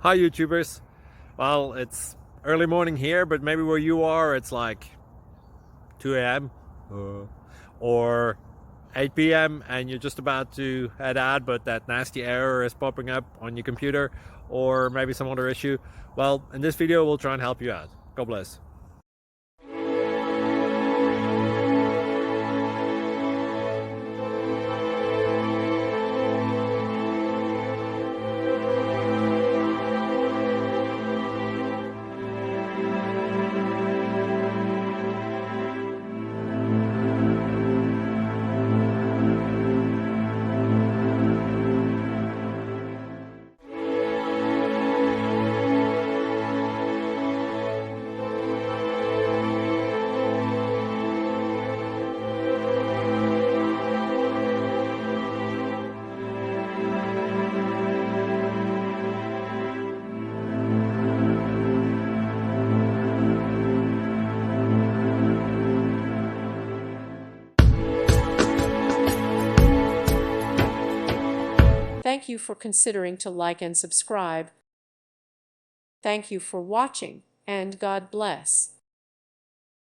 Hi YouTubers. Well, it's early morning here, but maybe where you are it's like 2 a.m. Or 8 p.m. and you're just about to head out, but that nasty error is popping up on your computer, or maybe some other issue. Well, in this video we'll try and help you out. God bless. Thank you for considering to like and subscribe. Thank you for watching, and God bless.